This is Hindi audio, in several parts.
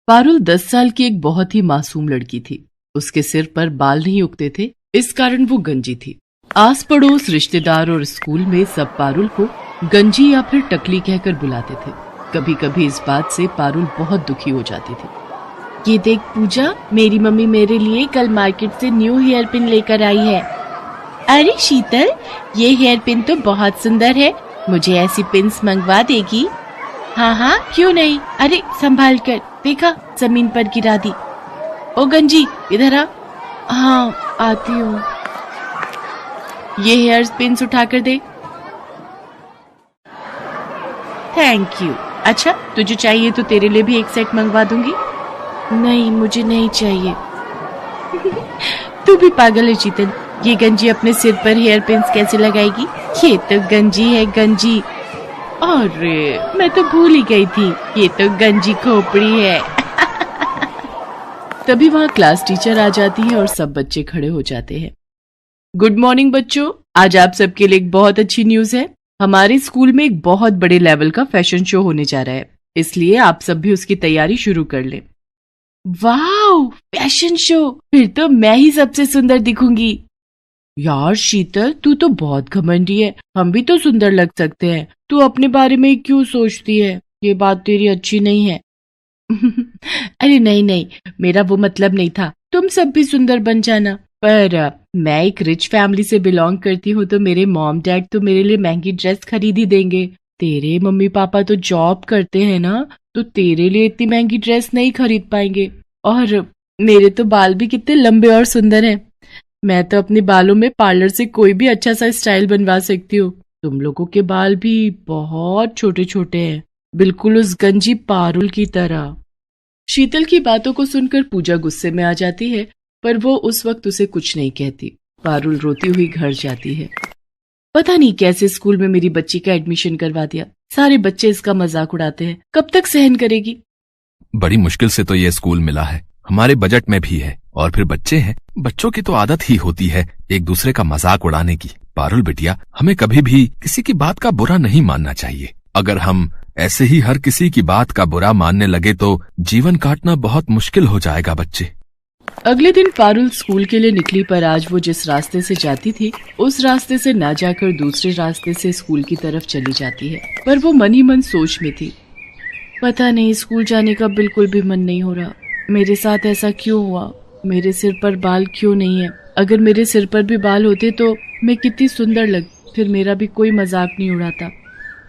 पारुल 10 साल की एक बहुत ही मासूम लड़की थी। उसके सिर पर बाल नहीं उगते थे, इस कारण वो गंजी थी। आस पड़ोस, रिश्तेदार और स्कूल में सब पारुल को गंजी या फिर टकली कहकर बुलाते थे। कभी कभी इस बात से पारुल बहुत दुखी हो जाती थी। ये देख पूजा, मेरी मम्मी मेरे लिए कल मार्केट से न्यू हेयर पिन लेकर आई है। अरे शीतल, ये हेयर पिन तो बहुत सुंदर है, मुझे ऐसी पिन्स मंगवा देगी? हाँ हाँ, क्यों नहीं। अरे संभाल कर, देखा जमीन पर गिरा दी। ओ गंजी, इधर आ। हाँ आती हूँ। ये हेयर पिन्स उठा कर दे। Thank you. अच्छा, तुझे चाहिए तो तेरे लिए भी एक सेट मंगवा दूंगी। नहीं, मुझे नहीं चाहिए। तू भी पागल है शीतल, ये गंजी अपने सिर पर हेयर पिन्स कैसे लगाएगी? ये तो गंजी है, गंजी। अरे मैं तो भूल ही गई थी, ये तो गंजी खोपड़ी है। तभी वहाँ क्लास टीचर आ जाती है और सब बच्चे खड़े हो जाते हैं। गुड मॉर्निंग बच्चों, आज आप सबके लिए एक बहुत अच्छी न्यूज है। हमारे स्कूल में एक बहुत बड़े लेवल का फैशन शो होने जा रहा है, इसलिए आप सब भी उसकी तैयारी शुरू कर लें। वाह, फैशन शो! फिर तो मैं ही सबसे सुंदर दिखूंगी। यार शीतल, तू तो बहुत घमंडी है, हम भी तो सुंदर लग सकते हैं। तू अपने बारे में क्यों सोचती है? ये बात तेरी अच्छी नहीं है। अरे नहीं नहीं, मेरा वो मतलब नहीं था। तुम सब भी सुंदर बन जाना। पर मैं एक रिच फैमिली से बिलोंग करती हूँ, तो मेरे मॉम डैड तो मेरे लिए महंगी ड्रेस खरीद ही देंगे। तेरे मम्मी पापा तो जॉब करते हैं ना, तो तेरे लिए इतनी महंगी ड्रेस नहीं खरीद पाएंगे। और मेरे तो बाल भी कितने लंबे और सुंदर हैं। मैं तो अपने बालों में पार्लर से कोई भी अच्छा सा स्टाइल बनवा सकती हूँ। तुम लोगों के बाल भी बहुत छोटे छोटे हैं, बिल्कुल उस गंजी पारुल की तरह। शीतल की बातों को सुनकर पूजा गुस्से में आ जाती है, पर वो उस वक्त उसे कुछ नहीं कहती। पारुल रोती हुई घर जाती है। पता नहीं कैसे स्कूल में मेरी बच्ची का एडमिशन करवा दिया। सारे बच्चे इसका मजाक उड़ाते हैं, कब तक सहन करेगी? बड़ी मुश्किल से तो ये स्कूल मिला है, हमारे बजट में भी है। और फिर बच्चे हैं, बच्चों की तो आदत ही होती है एक दूसरे का मजाक उड़ाने की। पारुल बिटिया, हमें कभी भी किसी की बात का बुरा नहीं मानना चाहिए। अगर हम ऐसे ही हर किसी की बात का बुरा मानने लगे तो जीवन काटना बहुत मुश्किल हो जाएगा बच्चे। अगले दिन पारुल स्कूल के लिए निकली, पर आज वो जिस रास्ते से जाती थी उस रास्ते से ना जाकर दूसरे रास्ते से स्कूल की तरफ चली जाती है। पर वो मन ही मन सोच में थी, पता नहीं स्कूल जाने का बिल्कुल भी मन नहीं हो रहा। मेरे साथ ऐसा क्यों हुआ? मेरे सिर पर बाल क्यों नहीं है? अगर मेरे सिर पर भी बाल होते तो मैं कितनी सुंदर लग, फिर मेरा भी कोई मजाक नहीं उड़ाता।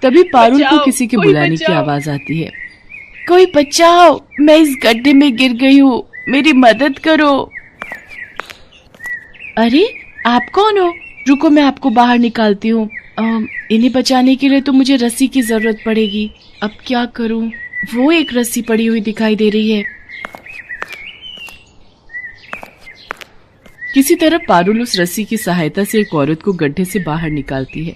तभी पारुल को किसी के बुलाने की आवाज आती है। कोई बचाओ, मैं इस गड्ढे में गिर गई हूँ, मेरी मदद करो। अरे आप कौन हो? रुको, मैं आपको बाहर निकालती हूँ। इन्हें बचाने के लिए तो मुझे रस्सी की जरूरत पड़ेगी। अब क्या करूँ? वो एक रस्सी पड़ी हुई दिखाई दे रही है। किसी तरह पारुल उस रस्सी की सहायता से एक औरत को गड्ढे से बाहर निकालती है।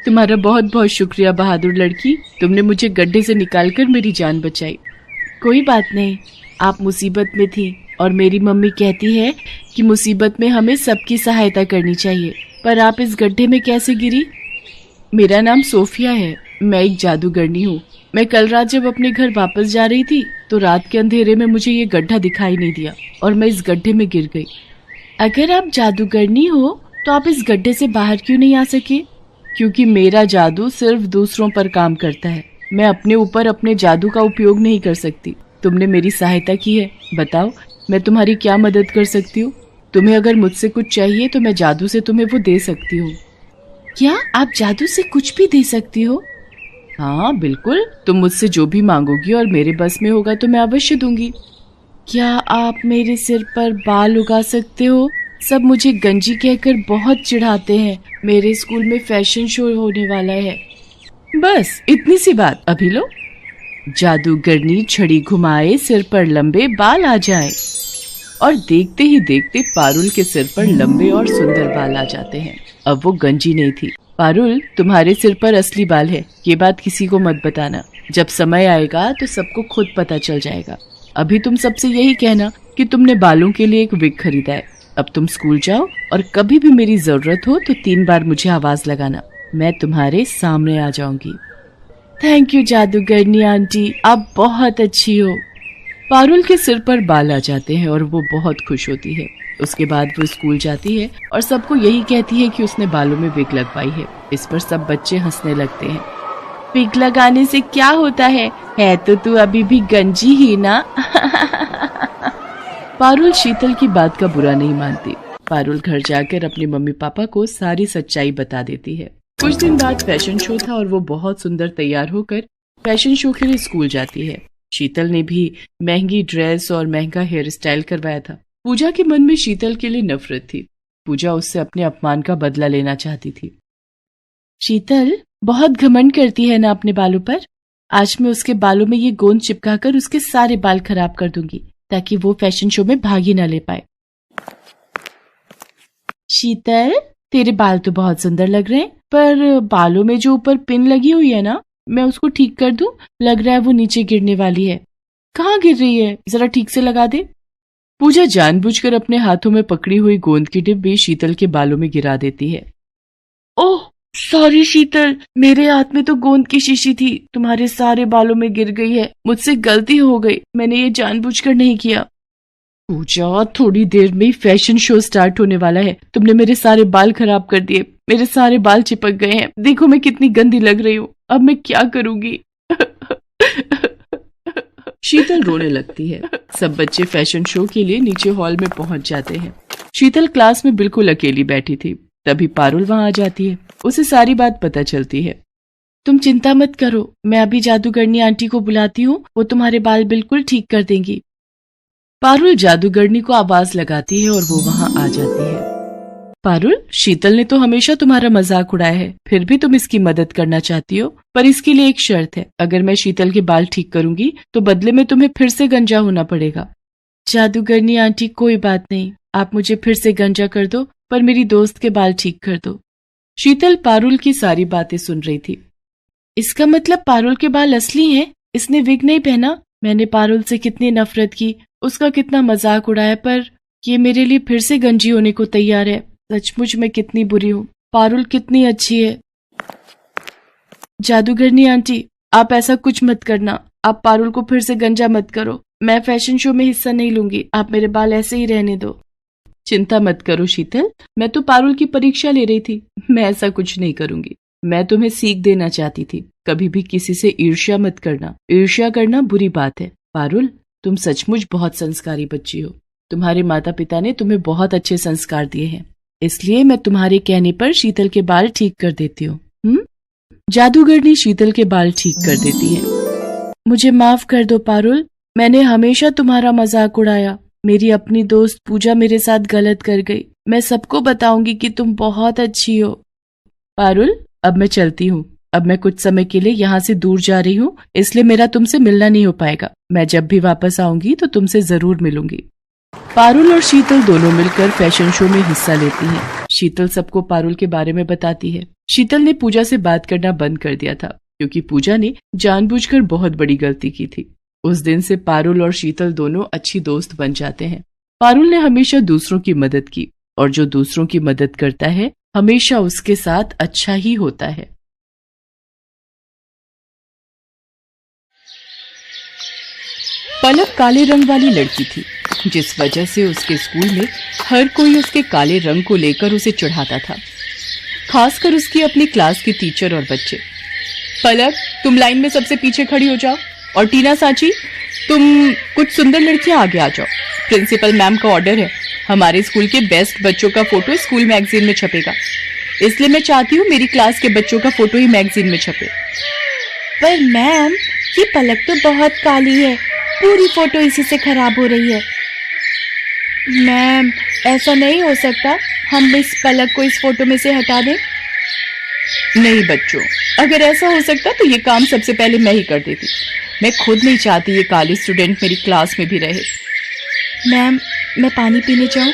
तुम्हारा बहुत बहुत शुक्रिया बहादुर लड़की, तुमने मुझे गड्ढे से निकालकर मेरी जान बचाई। कोई बात नहीं, आप मुसीबत में थी और मेरी मम्मी कहती है कि मुसीबत में हमें सबकी सहायता करनी चाहिए। पर आप इस गड्ढे में कैसे गिरी? मेरा नाम सोफिया है, मैं एक जादूगरनी हूँ। मैं कल रात जब अपने घर वापस जा रही थी तो रात के अंधेरे में मुझे ये गड्ढा दिखाई नहीं दिया और मैं इस गड्ढे में गिर गई। अगर आप जादूगरनी हो तो आप इस गड्ढे से बाहर क्यों नहीं आ सके? क्योंकि मेरा जादू सिर्फ दूसरों पर काम करता है, मैं अपने ऊपर अपने जादू का उपयोग नहीं कर सकती। तुमने मेरी सहायता की है, बताओ मैं तुम्हारी क्या मदद कर सकती हूँ? तुम्हें अगर मुझसे कुछ चाहिए तो मैं जादू से तुम्हें वो दे सकती हूँ। क्या आप जादू से कुछ भी दे सकती हो? हाँ बिल्कुल, तुम मुझसे जो भी मांगोगी और मेरे बस में होगा तो मैं अवश्य दूंगी। क्या आप मेरे सिर पर बाल उगा सकते हो? सब मुझे गंजी कहकर बहुत चिढ़ाते हैं। मेरे स्कूल में फैशन शो होने वाला है। बस इतनी सी बात, अभी लो। जादूगरनी छड़ी घुमाए, सिर पर लंबे बाल आ जाए। और देखते ही देखते पारुल के सिर पर लंबे और सुंदर बाल आ जाते हैं। अब वो गंजी नहीं थी। पारुल, तुम्हारे सिर पर असली बाल है, ये बात किसी को मत बताना। जब समय आएगा तो सबको खुद पता चल जाएगा। अभी तुम सबसे यही कहना कि तुमने बालों के लिए एक विग खरीदा है। अब तुम स्कूल जाओ और कभी भी मेरी जरूरत हो तो 3 बार मुझे आवाज लगाना, मैं तुम्हारे सामने आ जाऊंगी। थैंक यू जादूगरनी आंटी, आप बहुत अच्छी हो। पारुल के सिर पर बाल आ जाते हैं और वो बहुत खुश होती है। उसके बाद वो स्कूल जाती है और सबको यही कहती है कि उसने बालों में विग लगवाई है। इस पर सब बच्चे हंसने लगते हैं। विग लगाने से क्या होता है तो तू अभी भी गंजी ही ना। पारुल शीतल की बात का बुरा नहीं मानती। पारुल घर जाकर अपने मम्मी पापा को सारी सच्चाई बता देती है। कुछ दिन बाद फैशन शो था और वो बहुत सुंदर तैयार होकर फैशन शो के लिए स्कूल जाती है। शीतल ने भी महंगी ड्रेस और महंगा हेयर स्टाइल करवाया था। पूजा के मन में शीतल के लिए नफरत थी। पूजा उससे अपने अपमान का बदला लेना चाहती थी। शीतल बहुत घमंड करती है ना अपने बालों पर। आज मैं उसके बालों में ये गोंद चिपकाकर उसके सारे बाल खराब कर दूंगी ताकि वो फैशन शो में भाग ही ना ले पाए। शीतल, तेरे बाल तो बहुत सुंदर लग रहे हैं, पर बालों में जो ऊपर पिन लगी हुई है ना, मैं उसको ठीक कर दूं? लग रहा है वो नीचे गिरने वाली है। कहाँ गिर रही है? जरा ठीक से लगा दे। पूजा जानबूझकर अपने हाथों में पकड़ी हुई गोंद की डिब्बी शीतल के बालों में गिरा देती है। ओह सॉरी शीतल, मेरे हाथ में तो गोंद की शीशी थी, तुम्हारे सारे बालों में गिर गई है। मुझसे गलती हो गई, मैंने ये जानबूझकर नहीं किया। पूजा, थोड़ी देर में फैशन शो स्टार्ट होने वाला है। तुमने मेरे सारे बाल खराब कर दिए। मेरे सारे बाल चिपक गए हैं। देखो मैं कितनी गंदी लग रही हूँ। अब मैं क्या करूंगी? शीतल रोने लगती है। सब बच्चे फैशन शो के लिए नीचे हॉल में पहुंच जाते हैं। शीतल क्लास में बिल्कुल अकेली बैठी थी। तभी पारुल वहां आ जाती है। उसे सारी बात पता चलती है। तुम चिंता मत करो, मैं अभी जादूगरनी आंटी को बुलाती हूँ, वो तुम्हारे बाल बिल्कुल ठीक कर देंगी। पारुल जादूगरनी को आवाज लगाती है और वो वहां आ जाती है। पारुल, शीतल ने तो हमेशा तुम्हारा मजाक उड़ाया है, फिर भी तुम इसकी मदद करना चाहती हो, पर इसके लिए एक शर्त है। अगर मैं शीतल के बाल ठीक करूंगी तो बदले में तुम्हें फिर से गंजा होना पड़ेगा। जादूगरनी आंटी, कोई बात नहीं, आप मुझे फिर से गंजा कर दो, पर मेरी दोस्त के बाल ठीक कर दो। शीतल पारुल की सारी बातें सुन रही थी। इसका मतलब पारुल के बाल असली हैं? इसने विग नहीं पहना? मैंने पारुल से कितनी नफरत की, उसका कितना मजाक उड़ाया, पर ये मेरे लिए फिर से गंजी होने को तैयार है। सचमुच मैं कितनी बुरी हूँ। पारुल कितनी अच्छी है। जादूगरनी आंटी, आप ऐसा कुछ मत करना। आप पारुल को फिर से गंजा मत करो। मैं फैशन शो में हिस्सा नहीं लूंगी। आप मेरे बाल ऐसे ही रहने दो। चिंता मत करो शीतल, मैं तो पारुल की परीक्षा ले रही थी। मैं ऐसा कुछ नहीं करूंगी। मैं तुम्हें सीख देना चाहती थी। कभी भी किसी से ईर्ष्या मत करना। ईर्ष्या करना बुरी बात है। पारुल, तुम सचमुच बहुत संस्कारी बच्ची हो। तुम्हारे माता पिता ने तुम्हें बहुत अच्छे संस्कार दिए हैं, इसलिए मैं तुम्हारे कहने पर शीतल के बाल ठीक कर देती हूँ। जादूगरनी शीतल के बाल ठीक कर देती है। मुझे माफ कर दो पारुल, मैंने हमेशा तुम्हारा मजाक उड़ाया। मेरी अपनी दोस्त पूजा मेरे साथ गलत कर गई। मैं सबको बताऊंगी कि तुम बहुत अच्छी हो। पारुल, अब मैं चलती हूँ। अब मैं कुछ समय के लिए यहाँ से दूर जा रही हूँ, इसलिए मेरा तुमसे मिलना नहीं हो पाएगा। मैं जब भी वापस आऊंगी तो तुमसे जरूर मिलूंगी। पारुल और शीतल दोनों मिलकर फैशन शो में हिस्सा लेती हैं। शीतल सबको पारुल के बारे में बताती है। शीतल ने पूजा से बात करना बंद कर दिया था, क्योंकि पूजा ने जानबूझकर बहुत बड़ी गलती की थी। उस दिन से पारुल और शीतल दोनों अच्छी दोस्त बन जाते हैं। पारुल ने हमेशा दूसरों की मदद की, और जो दूसरों की मदद करता है हमेशा उसके साथ अच्छा ही होता है। पलक काले रंग वाली लड़की थी, जिस वजह से उसके स्कूल में हर कोई उसके काले रंग को लेकर उसे चिढ़ाता था, खासकर उसकी अपनी क्लास के टीचर और बच्चे। पलक, तुम लाइन में सबसे पीछे खड़ी हो जाओ, और टीना सांची, तुम कुछ सुंदर लड़कियां आगे आ जाओ। प्रिंसिपल मैम का ऑर्डर है, हमारे स्कूल के बेस्ट बच्चों का फोटो स्कूल मैगजीन में छपेगा, इसलिए मैं चाहती हूँ मेरी क्लास के बच्चों का फोटो ही मैगजीन में छपे। पर मैम, ये पलक तो बहुत काली है, पूरी फोटो इसी से खराब हो रही है। मैम, ऐसा नहीं हो सकता, हम इस पलक को इस फोटो में से हटा दें। नहीं बच्चों, अगर ऐसा हो सकता तो ये काम सबसे पहले मैं ही कर देती। मैं खुद नहीं चाहती ये काली स्टूडेंट मेरी क्लास में भी रहे। मैम, मैं पानी पीने जाऊं?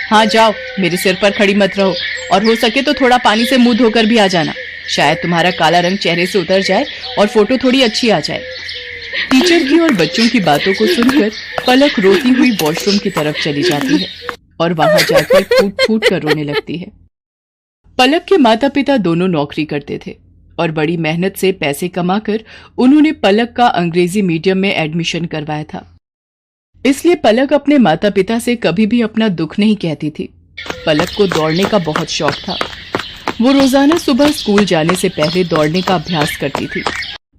हाँ जाओ, मेरे सिर पर खड़ी मत रहो, और हो सके तो थोड़ा पानी से मुंह धोकर भी आ जाना। शायद तुम्हारा काला रंग चेहरे से उतर जाए और फोटो थोड़ी अच्छी आ जाए। टीचर की और बच्चों की बातों को सुनकर पलक रोती हुई वॉशरूम की तरफ चली जाती है और वहां जाकर फूट फूट कर रोने लगती है। पलक के माता पिता दोनों नौकरी करते थे और बड़ी मेहनत से पैसे कमाकर उन्होंने पलक का अंग्रेजी मीडियम में एडमिशन करवाया था। इसलिए पलक अपने माता पिता से कभी भी अपना दुख नहीं कहती थी। पलक को दौड़ने का बहुत शौक था। वो रोजाना सुबह स्कूल जाने से पहले दौड़ने का अभ्यास करती थी,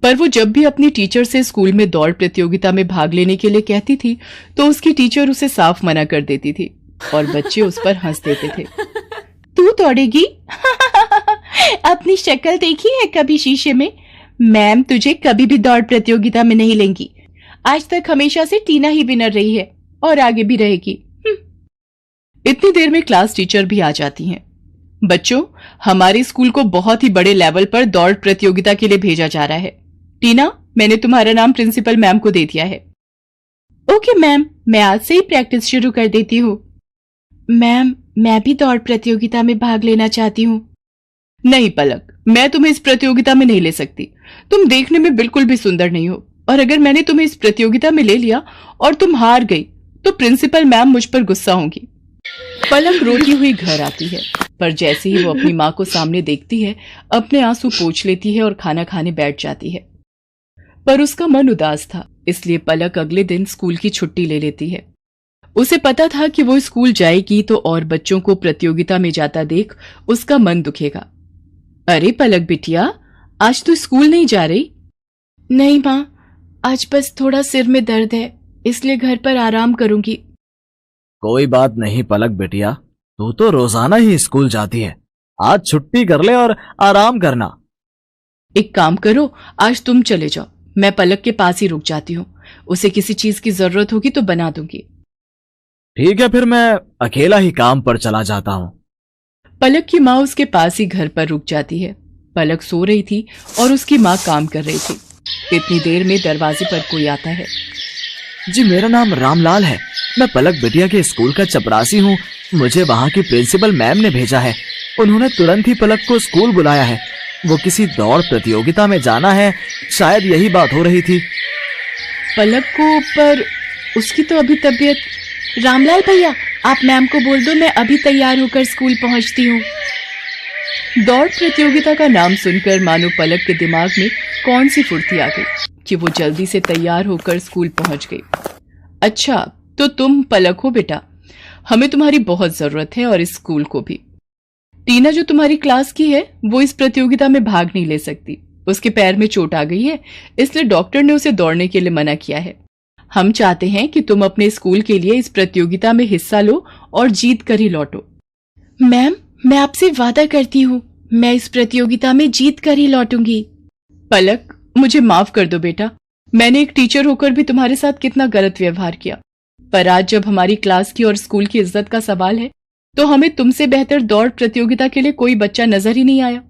पर वो जब भी अपनी टीचर से स्कूल में दौड़ प्रतियोगिता में भाग लेने के लिए कहती थी तो उसकी टीचर उसे साफ मना कर देती थी और बच्चे उस पर हंस देते थे। तू दौड़ेगी? अपनी शक्ल देखी है कभी शीशे में? मैम तुझे कभी भी दौड़ प्रतियोगिता में नहीं लेंगी। आज तक हमेशा से टीना ही विनर रही है और आगे भी रहेगी। इतनी देर में क्लास टीचर भी आ जाती हैं। बच्चों, हमारे स्कूल को बहुत ही बड़े लेवल पर दौड़ प्रतियोगिता के लिए भेजा जा रहा है। टीना, मैंने तुम्हारा नाम प्रिंसिपल मैम को दे दिया है। ओके मैम, मैं आज से ही प्रैक्टिस शुरू कर देती हूँ। मैम, मैं भी दौड़ प्रतियोगिता में भाग लेना चाहती हूँ। नहीं पलक, मैं तुम्हें इस प्रतियोगिता में नहीं ले सकती। तुम देखने में बिल्कुल भी सुंदर नहीं हो, और अगर मैंने तुम्हें इस प्रतियोगिता में ले लिया और तुम हार गई तो प्रिंसिपल मैम मुझ पर गुस्सा होंगी। पलक रोती हुई घर आती है, पर जैसे ही वो अपनी माँ को सामने देखती है, अपने आंसू पोंछ लेती है और खाना खाने बैठ जाती है। पर उसका मन उदास था, इसलिए पलक अगले दिन स्कूल की छुट्टी ले लेती है। उसे पता था कि वो स्कूल जाएगी तो और बच्चों को प्रतियोगिता में जाता देख उसका मन दुखेगा। अरे पलक बिटिया, आज तू स्कूल नहीं जा रही? नहीं माँ, आज बस थोड़ा सिर में दर्द है, इसलिए घर पर आराम करूंगी। कोई बात नहीं पलक बेटिया, तू तो रोजाना ही स्कूल जाती है। आज छुट्टी कर ले और आराम करना। एक काम करो, आज तुम चले जाओ, मैं पलक के पास ही रुक जाती हूँ। उसे किसी चीज की जरूरत होगी तो बना दूंगी। ठीक है, फिर मैं अकेला ही काम पर चला जाता हूँ। पलक की माँ उसके पास ही घर पर रुक जाती है। पलक सो रही थी और उसकी माँ काम कर रही थी। इतनी देर में दरवाजे पर कोई आता है। जी, मेरा नाम रामलाल है। मैं पलक बिटिया के स्कूल का चपरासी हूँ। मुझे वहाँ की प्रिंसिपल मैम ने भेजा है। उन्होंने तुरंत ही पलक को स्कूल बुलाया है। वो किसी दौड़ प्रतियोगिता में जाना है, शायद यही बात हो रही थी। पलक को, पर उसकी तो अभी तबीयत। रामलाल भैया, आप मैम को बोल दो मैं अभी तैयार होकर स्कूल पहुंचती हूँ। दौड़ प्रतियोगिता का नाम सुनकर मानो पलक के दिमाग में कौन सी फुर्ती आ गई कि वो जल्दी से तैयार होकर स्कूल पहुंच गई। अच्छा, तो तुम पलक हो बेटा, हमें तुम्हारी बहुत जरूरत है और इस स्कूल को भी। टीना जो तुम्हारी क्लास की है वो इस प्रतियोगिता में भाग नहीं ले सकती। उसके पैर में चोट आ गई है, इसलिए डॉक्टर ने उसे दौड़ने के लिए मना किया है। हम चाहते हैं कि तुम अपने स्कूल के लिए इस प्रतियोगिता में हिस्सा लो और जीत कर ही लौटो। मैम, मैं आपसे वादा करती हूँ, मैं इस प्रतियोगिता में जीत कर ही लौटूंगी। पलक, मुझे माफ कर दो बेटा, मैंने एक टीचर होकर भी तुम्हारे साथ कितना गलत व्यवहार किया। पर आज जब हमारी क्लास की और स्कूल की इज्जत का सवाल है तो हमें तुमसे बेहतर दौड़ प्रतियोगिता के लिए कोई बच्चा नजर ही नहीं आया।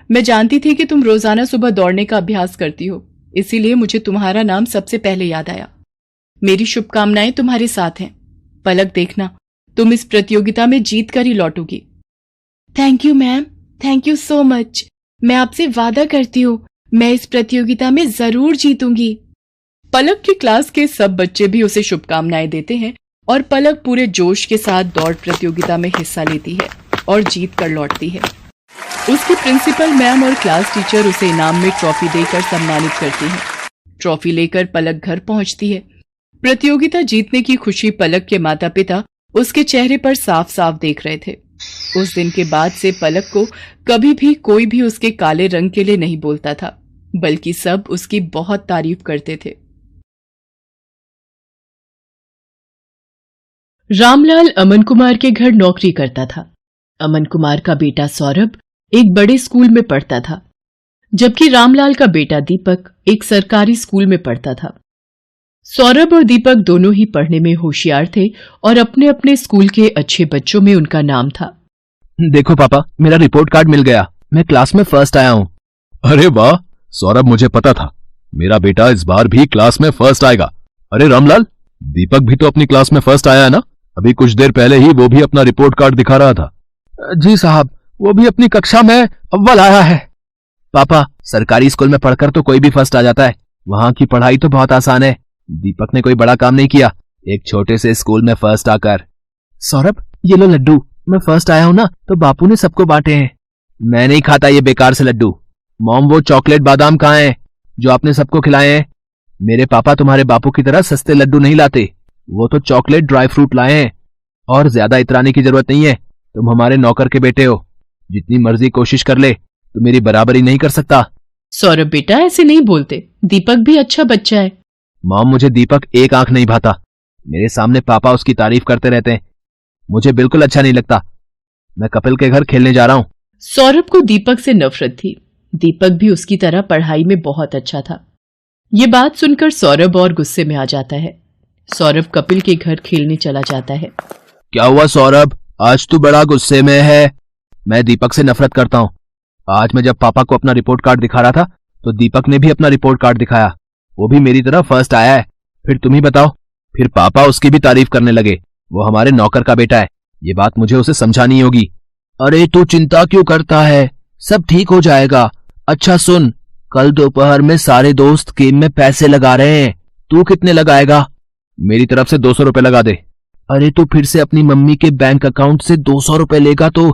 मैं जानती थी कि तुम रोजाना सुबह दौड़ने का अभ्यास करती हो, इसीलिए मुझे तुम्हारा नाम सबसे पहले याद आया। मेरी शुभकामनाएं तुम्हारे साथ हैं। पलक, देखना तुम इस प्रतियोगिता में जीत कर ही लौटोगी। Thank you ma'am, thank you so much. मैं आपसे वादा करती हूँ मैं इस प्रतियोगिता में जरूर जीतूंगी। पलक की क्लास के सब बच्चे भी उसे शुभकामनाएं देते हैं और पलक पूरे जोश के साथ दौड़ प्रतियोगिता में हिस्सा लेती है और जीत कर लौटती है। उसकी प्रिंसिपल मैम और क्लास टीचर उसे इनाम में ट्रॉफी देकर सम्मानित करती हैं। ट्रॉफी लेकर पलक घर पहुंचती है। प्रतियोगिता जीतने की खुशी पलक के माता पिता उसके चेहरे पर साफ साफ देख रहे थे। उस दिन के बाद से पलक को कभी भी कोई भी उसके काले रंग के लिए नहीं बोलता था, बल्कि सब उसकी बहुत तारीफ करते थे। रामलाल अमन कुमार के घर नौकरी करता था। अमन कुमार का बेटा सौरभ एक बड़े स्कूल में पढ़ता था, जबकि रामलाल का बेटा दीपक एक सरकारी स्कूल में पढ़ता था। सौरभ और दीपक दोनों ही पढ़ने में होशियार थे और अपने अपने स्कूल के अच्छे बच्चों में उनका नाम था। देखो पापा, मेरा रिपोर्ट कार्ड मिल गया, मैं क्लास में फर्स्ट आया हूँ। अरे वाह सौरभ, मुझे पता था मेरा बेटा इस बार भी क्लास में फर्स्ट आएगा। अरे रामलाल, दीपक भी तो अपनी क्लास में फर्स्ट आया है ना? अभी कुछ देर पहले ही वो भी अपना रिपोर्ट कार्ड दिखा रहा था। जी साहब, वो भी अपनी कक्षा में अव्वल आया है। पापा, सरकारी स्कूल में पढ़कर तो कोई भी फर्स्ट आ जाता है, वहाँ की पढ़ाई तो बहुत आसान है। दीपक ने कोई बड़ा काम नहीं किया, एक छोटे से स्कूल में फर्स्ट आकर। सौरभ, ये लो लड्डू, मैं फर्स्ट आया हूं ना तो बापू ने सबको बांटे हैं। मैं नहीं खाता ये बेकार से लड्डू। मॉम, वो चॉकलेट बादाम कहाँ हैं जो आपने सबको खिलाए हैं? मेरे पापा तुम्हारे बापू की तरह सस्ते लड्डू नहीं लाते। वो तो चॉकलेट ड्राई फ्रूट लाए हैं, और ज्यादा इतराने की जरूरत नहीं है। तुम हमारे नौकर के बेटे हो, जितनी मर्जी कोशिश कर ले तो मेरी बराबरी नहीं कर सकता। सौरभ बेटा ऐसे नहीं बोलते, दीपक भी अच्छा बच्चा है। मॉम, मुझे दीपक एक आंख नहीं भाता। मेरे सामने पापा उसकी तारीफ करते रहते हैं, मुझे बिल्कुल अच्छा नहीं लगता। मैं कपिल के घर खेलने जा रहा हूँ। सौरभ को दीपक से नफरत थी। दीपक भी उसकी तरह पढ़ाई में बहुत अच्छा था। ये बात सुनकर सौरभ और गुस्से में आ जाता है। सौरभ कपिल के घर खेलने चला जाता है। क्या हुआ सौरभ, आज तू बड़ा गुस्से में है? मैं दीपक से नफरत करता हूँ। आज मैं जब पापा को अपना रिपोर्ट कार्ड दिखा रहा था तो दीपक ने भी अपना रिपोर्ट कार्ड दिखाया, वो भी मेरी तरह फर्स्ट आया है। फिर तुम ही बताओ। फिर पापा उसकी भी तारीफ करने लगे, वो हमारे नौकर का बेटा है। ये बात मुझे उसे समझानी होगी। अरे तू चिंता क्यों करता है, सब ठीक हो जाएगा। अच्छा सुन, कल दोपहर में सारे दोस्त गेम में पैसे लगा रहे हैं, तू कितने लगाएगा? मेरी तरफ से 200 रुपए लगा दे। अरे तू फिर से अपनी मम्मी के बैंक अकाउंट से 200 रुपए लेगा तो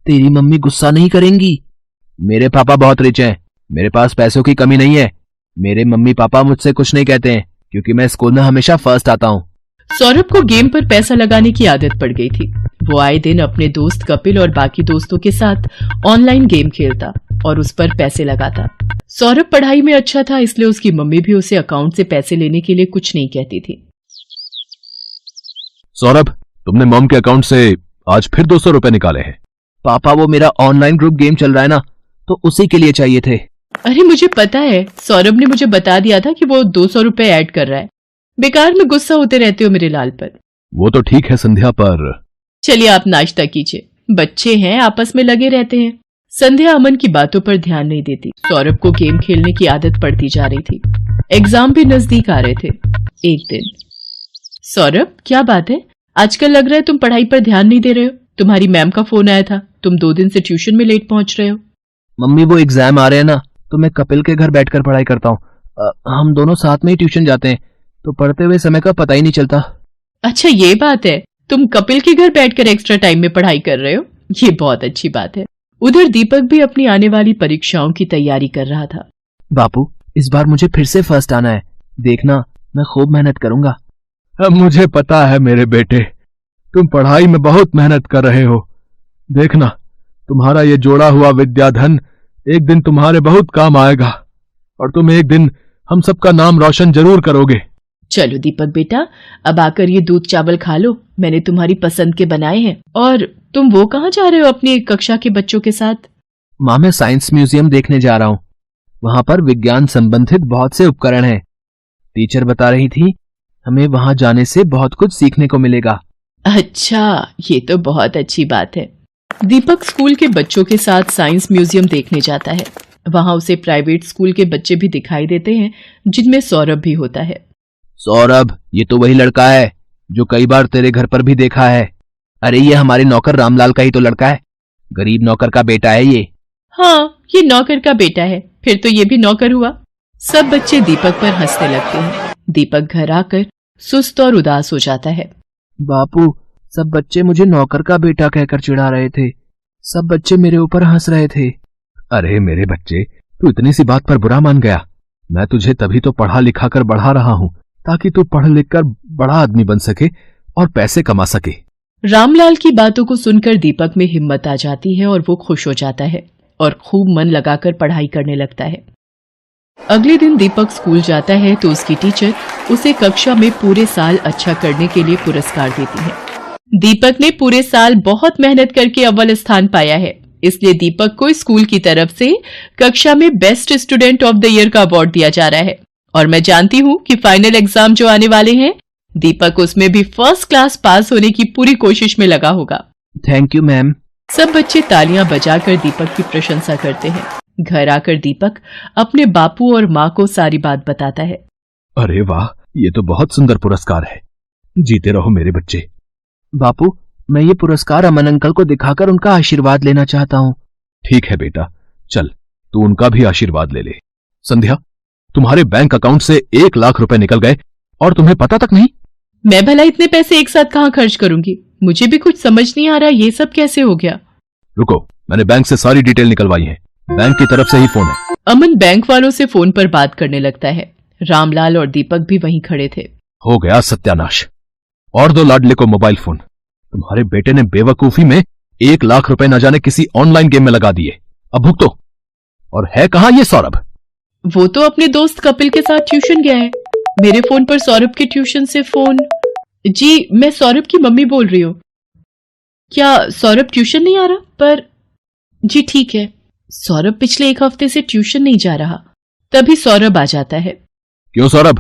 तेरी मम्मी गुस्सा नहीं करेंगी? मेरे पापा बहुत रिच हैं, मेरे पास पैसों की कमी नहीं है। मेरे मम्मी पापा मुझसे कुछ नहीं कहते हैं क्योंकि मैं स्कूल में हमेशा फर्स्ट आता हूँ। सौरभ को गेम पर पैसा लगाने की आदत पड़ गई थी। वो आए दिन अपने दोस्त कपिल और बाकी दोस्तों के साथ ऑनलाइन गेम खेलता और उस पर पैसे लगाता। सौरभ पढ़ाई में अच्छा था, इसलिए उसकी मम्मी भी उसे अकाउंट से पैसे लेने के लिए कुछ नहीं कहती थी। सौरभ, तुमने मॉम के अकाउंट से आज फिर 200 रुपए निकाले हैं। पापा, वो मेरा ऑनलाइन ग्रुप गेम चल रहा है ना, तो उसी के लिए चाहिए थे। अरे मुझे पता है, सौरभ ने मुझे बता दिया था कि वो 200 रुपए ऐड कर रहा है। बेकार में गुस्सा होते रहते हो मेरे लाल पर। वो तो ठीक है संध्या, पर चलिए आप नाश्ता कीजिए, बच्चे हैं आपस में लगे रहते हैं। संध्या अमन की बातों पर ध्यान नहीं देती। सौरभ को गेम खेलने की आदत पड़ती जा रही थी। एग्जाम भी नजदीक आ रहे थे। एक दिन, सौरभ क्या बात है, आजकल लग रहा है तुम पढ़ाई पर ध्यान नहीं दे रहे हो। तुम्हारी मैम का फोन आया था, तुम 2 दिन से ट्यूशन में लेट पहुंच रहे हो। मम्मी, वो एग्जाम आ रहे हैं ना, तो मैं कपिल के घर बैठकर पढ़ाई करता हूँ। हम दोनों साथ में ही ट्यूशन जाते हैं, तो पढ़ते हुए समय का पता ही नहीं चलता। अच्छा ये बात है, तुम कपिल के घर बैठकर एक्स्ट्रा टाइम में पढ़ाई कर रहे हो, ये बहुत अच्छी बात है। उधर दीपक भी अपनी आने वाली परीक्षाओं की तैयारी कर रहा था। बापू, इस बार मुझे फिर से फर्स्ट आना है, देखना मैं खूब मेहनत करूंगा। अब मुझे पता है मेरे बेटे, तुम पढ़ाई में बहुत मेहनत कर रहे हो। देखना, तुम्हारा ये जोड़ा हुआ विद्याधन एक दिन तुम्हारे बहुत काम आएगा और तुम एक दिन हम सबका नाम रोशन जरूर करोगे। चलो दीपक बेटा, अब आकर ये दूध चावल खा लो, मैंने तुम्हारी पसंद के बनाए हैं। और तुम वो कहाँ जा रहे हो अपनी कक्षा के बच्चों के साथ? माँ, मैं साइंस म्यूजियम देखने जा रहा हूँ। वहां पर विज्ञान संबंधित बहुत से उपकरण हैं। टीचर बता रही थी हमें वहां जाने से बहुत कुछ सीखने को मिलेगा। अच्छा, ये तो बहुत अच्छी बात है। दीपक स्कूल के बच्चों के साथ साइंस म्यूजियम देखने जाता है। वहां उसे प्राइवेट स्कूल के बच्चे भी दिखाई देते हैं, जिनमें सौरभ भी होता है। सौरभ, ये तो वही लड़का है जो कई बार तेरे घर पर भी देखा है। अरे ये हमारे नौकर रामलाल का ही तो लड़का है, गरीब नौकर का बेटा है ये। हाँ, ये नौकर का बेटा है, फिर तो ये भी नौकर हुआ। सब बच्चे दीपक पर हंसने लगते हैं। दीपक घर आकर सुस्त और उदास हो जाता है। बापू, सब बच्चे मुझे नौकर का बेटा कहकर चिढ़ा रहे थे, सब बच्चे मेरे ऊपर हंस रहे थे। अरे मेरे बच्चे, तू इतनी सी बात पर बुरा मान गया। मैं तुझे तभी तो पढ़ा लिखा कर बढ़ा रहा हूँ ताकि तू पढ़ लिख कर बड़ा आदमी बन सके और पैसे कमा सके। रामलाल की बातों को सुनकर दीपक में हिम्मत आ जाती है और वो खुश हो जाता है और खूब मन लगाकर पढ़ाई करने लगता है। अगले दिन दीपक स्कूल जाता है तो उसकी टीचर उसे कक्षा में पूरे साल अच्छा करने के लिए पुरस्कार देती है। दीपक ने पूरे साल बहुत मेहनत करके अव्वल स्थान पाया है, इसलिए दीपक को स्कूल की तरफ से कक्षा में best student of the year का अवार्ड दिया जा रहा है। और मैं जानती हूँ कि फाइनल एग्जाम जो आने वाले हैं, दीपक उसमें भी फर्स्ट क्लास पास होने की पूरी कोशिश में लगा होगा। Thank you ma'am. सब बच्चे तालियां बजाकर दीपक की प्रशंसा करते हैं। घर आकर दीपक अपने बापू और माँ को सारी बात बताता है। अरे वाह, ये तो बहुत सुंदर पुरस्कार है, जीते रहो मेरे बच्चे। बापू, मैं ये पुरस्कार अमन अंकल को दिखाकर उनका आशीर्वाद लेना चाहता हूँ। ठीक है बेटा, चल तू उनका भी आशीर्वाद ले ले। संध्या, तुम्हारे बैंक अकाउंट से 1 लाख रुपए निकल गए और तुम्हें पता तक नहीं। मैं भला इतने पैसे एक साथ कहाँ खर्च करूंगी, मुझे भी कुछ समझ नहीं आ रहा ये सब कैसे हो गया। रुको, मैंने बैंक से सारी डिटेल निकलवाई है, बैंक की तरफ से ही फोन है। अमन बैंक वालों से फोन पर बात करने लगता है। रामलाल और दीपक भी वहीं खड़े थे। हो गया सत्यानाश, और दो लाडले को मोबाइल फोन। तुम्हारे बेटे ने बेवकूफी में 1 लाख रुपए न जाने किसी ऑनलाइन गेम में लगा दिए। अब भुगतो। और है कहां ये सौरभ? वो तो अपने दोस्त कपिल के साथ ट्यूशन गया है। मेरे फोन पर सौरभ के ट्यूशन से फोन। जी, मैं सौरभ की मम्मी बोल रही हूँ। क्या सौरभ ट्यूशन नहीं आ रहा? पर जी ठीक है, सौरभ पिछले 1 हफ्ते से ट्यूशन नहीं जा रहा। तभी सौरभ आ जाता है। क्यों सौरभ,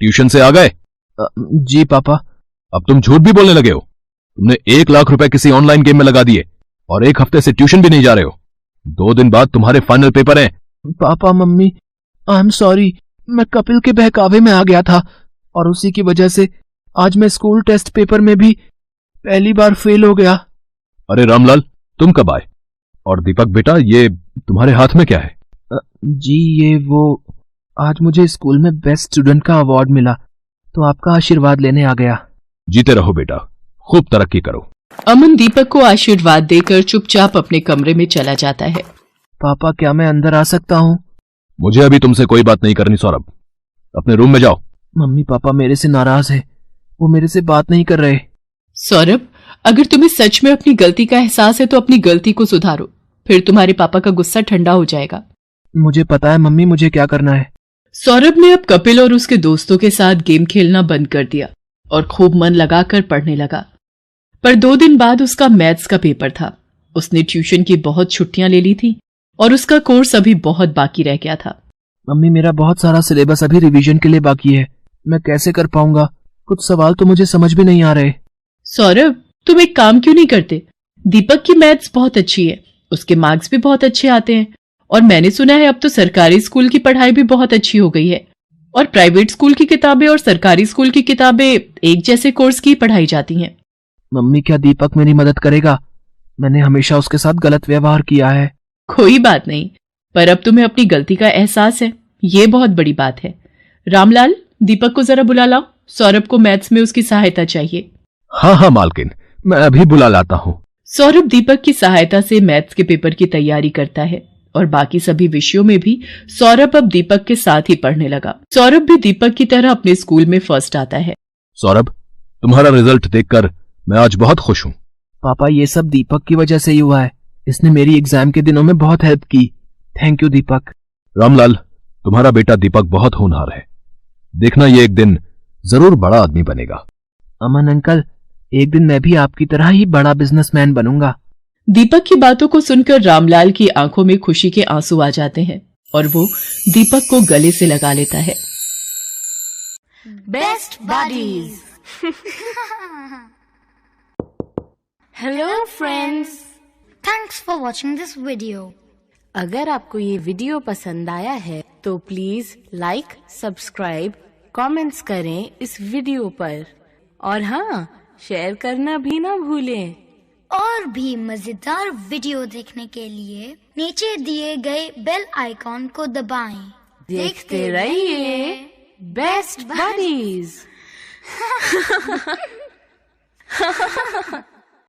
ट्यूशन से आ गए? जी पापा। अब तुम झूठ भी बोलने लगे हो। तुमने 1 लाख रुपए किसी ऑनलाइन गेम में लगा दिए और 1 हफ्ते से ट्यूशन भी नहीं जा रहे हो। 2 दिन बाद तुम्हारे फाइनल पेपर हैं। Papa mummy, I am sorry, मैं कपिल के बहकावे में आ गया था और उसी की वजह से आज मैं स्कूल टेस्ट पेपर में भी पहली बार फेल हो गया। अरे रामलाल, तुम कब आए? और दीपक बेटा, ये तुम्हारे हाथ में क्या है? जी ये वो, आज मुझे स्कूल में बेस्ट स्टूडेंट का अवार्ड मिला तो आपका आशीर्वाद लेने आ गया। जीते रहो बेटा, खूब तरक्की करो। अमन दीपक को आशीर्वाद देकर चुपचाप अपने कमरे में चला जाता है। पापा क्या मैं अंदर आ सकता हूँ? मुझे अभी तुमसे कोई बात नहीं करनी सौरभ, अपने रूम में जाओ। मम्मी पापा मेरे से नाराज है, वो मेरे से बात नहीं कर रहे। सौरभ, अगर तुम्हें सच में अपनी गलती का एहसास है तो अपनी गलती को सुधारो, फिर तुम्हारे पापा का गुस्सा ठंडा हो जाएगा। मुझे पता है मम्मी, मुझे क्या करना है। सौरभ ने अब कपिल और उसके दोस्तों के साथ गेम खेलना बंद कर दिया और खूब मन लगाकर पढ़ने लगा। पर 2 दिन बाद उसका मैथ्स का पेपर था। उसने ट्यूशन की बहुत छुट्टियां ले ली थी और उसका कोर्स अभी बहुत बाकी रह गया था। मम्मी मेरा बहुत सारा सिलेबस अभी रिवीजन के लिए बाकी है, मैं कैसे कर पाऊंगा? कुछ सवाल तो मुझे समझ भी नहीं आ रहे। सौरभ, तुम एक काम क्यों नहीं करते? दीपक की मैथ्स बहुत अच्छी है, उसके मार्क्स भी बहुत अच्छे आते हैं और मैंने सुना है अब तो सरकारी स्कूल की पढ़ाई भी बहुत अच्छी हो गई है और प्राइवेट स्कूल की किताबें और सरकारी स्कूल की किताबें एक जैसे कोर्स की पढ़ाई जाती हैं। मम्मी क्या दीपक मेरी मदद करेगा? मैंने हमेशा उसके साथ गलत व्यवहार किया है। कोई बात नहीं, पर अब तुम्हें अपनी गलती का एहसास है, ये बहुत बड़ी बात है। रामलाल, दीपक को जरा बुला लाओ, सौरभ को मैथ्स में उसकी सहायता चाहिए। हाँ हाँ मालकिन, मैं अभी बुला लाता हूँ। सौरभ दीपक की सहायता से मैथ्स के पेपर की तैयारी करता है और बाकी सभी विषयों में भी सौरभ अब दीपक के साथ ही पढ़ने लगा। सौरभ भी दीपक की तरह अपने स्कूल में फर्स्ट आता है। सौरभ, तुम्हारा रिजल्ट देखकर मैं आज बहुत खुश हूँ। पापा ये सब दीपक की वजह से ही हुआ है, इसने मेरी एग्जाम के दिनों में बहुत हेल्प की। थैंक यू दीपक। रामलाल, तुम्हारा बेटा दीपक बहुत होनहार है, देखना ये एक दिन जरूर बड़ा आदमी बनेगा। अमन अंकल, एक दिन मैं भी आपकी तरह ही बड़ा बिजनेसमैन बनूंगा। दीपक की बातों को सुनकर रामलाल की आंखों में खुशी के आंसू आ जाते हैं और वो दीपक को गले से लगा लेता है। Best buddies. Hello friends, thanks for watching this video. अगर आपको ये वीडियो पसंद आया है तो प्लीज लाइक, सब्सक्राइब, कमेंट्स करें इस वीडियो पर और हाँ, शेयर करना भी ना भूलें। और भी मजेदार वीडियो देखने के लिए नीचे दिए गए बेल आइकॉन को दबाएं। देखते रहिए बेस्ट बडीज।